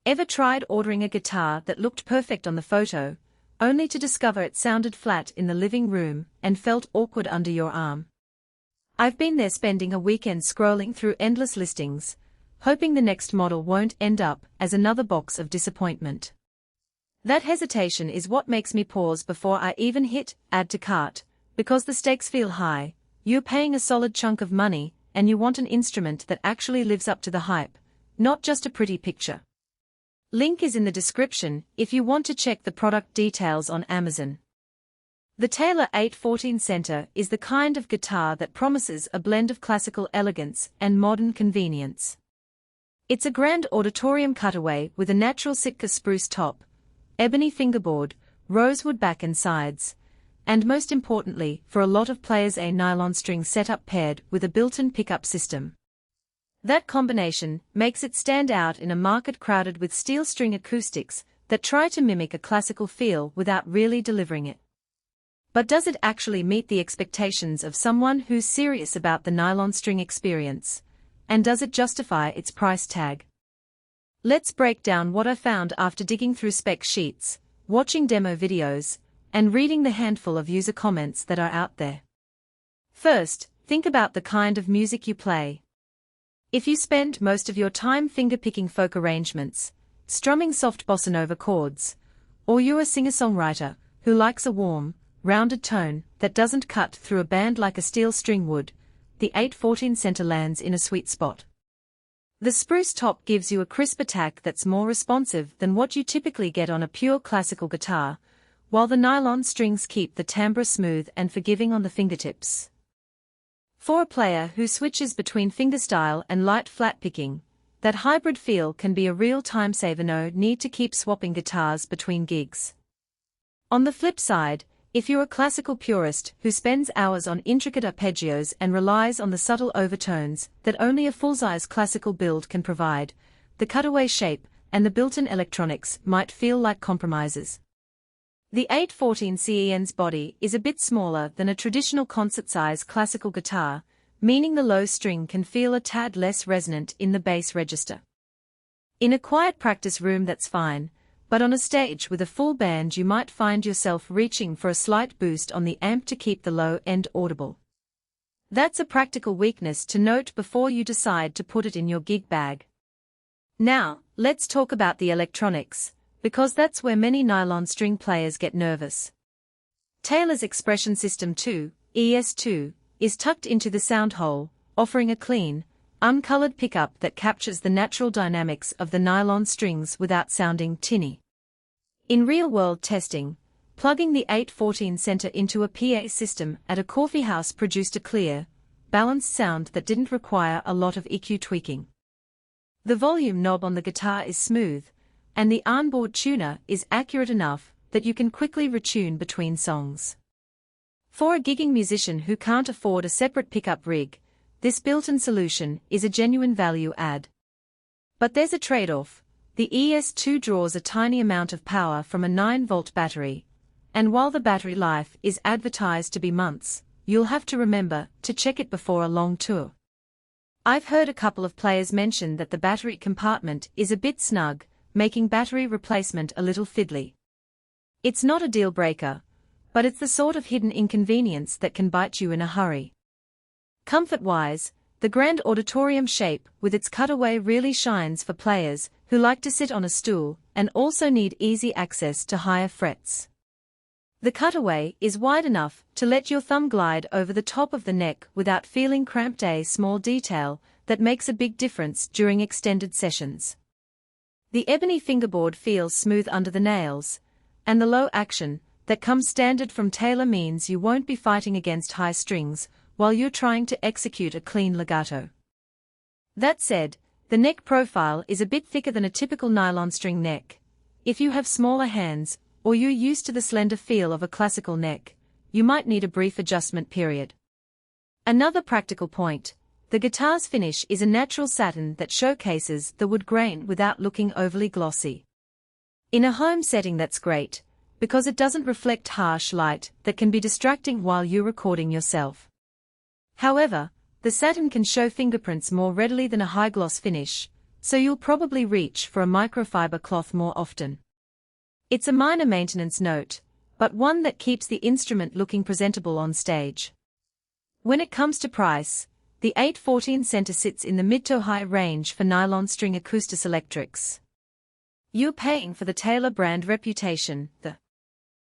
Ever tried ordering a guitar that looked perfect on the photo, only to discover it sounded flat in the living room and felt awkward under your arm? I've been there, spending a weekend scrolling through endless listings, hoping the next model won't end up as another box of disappointment. That hesitation is what makes me pause before I even hit add to cart, because the stakes feel high. You're paying a solid chunk of money, and you want an instrument that actually lives up to the hype, not just a pretty picture. Link is in the description if you want to check the product details on Amazon. The Taylor 814 Center is the kind of guitar that promises a blend of classical elegance and modern convenience. It's a grand auditorium cutaway with a natural Sitka spruce top, ebony fingerboard, rosewood back and sides, and most importantly for a lot of players, a nylon-string setup paired with a built-in pickup system. That combination makes it stand out in a market crowded with steel string acoustics that try to mimic a classical feel without really delivering it. But does it actually meet the expectations of someone who's serious about the nylon-string experience? And does it justify its price tag? Let's break down what I found after digging through spec sheets, watching demo videos, and reading the handful of user comments that are out there. First, think about the kind of music you play. If you spend most of your time finger-picking folk arrangements, strumming soft bossa nova chords, or you're a singer-songwriter who likes a warm, rounded tone that doesn't cut through a band like a steel string would, the 814 Center lands in a sweet spot. The spruce top gives you a crisp attack that's more responsive than what you typically get on a pure classical guitar, while the nylon strings keep the timbre smooth and forgiving on the fingertips. For a player who switches between fingerstyle and light flat picking, that hybrid feel can be a real time saver. No need to keep swapping guitars between gigs. On the flip side, if you're a classical purist who spends hours on intricate arpeggios and relies on the subtle overtones that only a full-size classical build can provide, the cutaway shape and the built-in electronics might feel like compromises. The 814 CEN's body is a bit smaller than a traditional concert-size classical guitar, meaning the low string can feel a tad less resonant in the bass register. In a quiet practice room, that's fine, but on a stage with a full band you might find yourself reaching for a slight boost on the amp to keep the low end audible. That's a practical weakness to note before you decide to put it in your gig bag. Now, let's talk about the electronics, because that's where many nylon string players get nervous. Taylor's Expression System 2, ES2, is tucked into the sound hole, offering a clean, uncolored pickup that captures the natural dynamics of the nylon strings without sounding tinny. In real-world testing, plugging the 814 Center into a PA system at a coffee house produced a clear, balanced sound that didn't require a lot of EQ tweaking. The volume knob on the guitar is smooth, and the onboard tuner is accurate enough that you can quickly retune between songs. For a gigging musician who can't afford a separate pickup rig, this built-in solution is a genuine value add. But there's a trade-off. The ES2 draws a tiny amount of power from a 9-volt battery, and while the battery life is advertised to be months, you'll have to remember to check it before a long tour. I've heard a couple of players mention that the battery compartment is a bit snug, making battery replacement a little fiddly. It's not a deal breaker, but it's the sort of hidden inconvenience that can bite you in a hurry. Comfort-wise, the grand auditorium shape with its cutaway really shines for players who like to sit on a stool and also need easy access to higher frets. The cutaway is wide enough to let your thumb glide over the top of the neck without feeling cramped, a small detail that makes a big difference during extended sessions. The ebony fingerboard feels smooth under the nails, and the low action that comes standard from Taylor means you won't be fighting against high strings while you're trying to execute a clean legato. That said, the neck profile is a bit thicker than a typical nylon string neck. If you have smaller hands, or you're used to the slender feel of a classical neck, you might need a brief adjustment period. Another practical point: the guitar's finish is a natural satin that showcases the wood grain without looking overly glossy. In a home setting, that's great, because it doesn't reflect harsh light that can be distracting while you're recording yourself. However, the satin can show fingerprints more readily than a high-gloss finish, so you'll probably reach for a microfiber cloth more often. It's a minor maintenance note, but one that keeps the instrument looking presentable on stage. When it comes to price, the 814 center sits in the mid to high range for nylon string acoustic electrics. You're paying for the Taylor brand reputation, the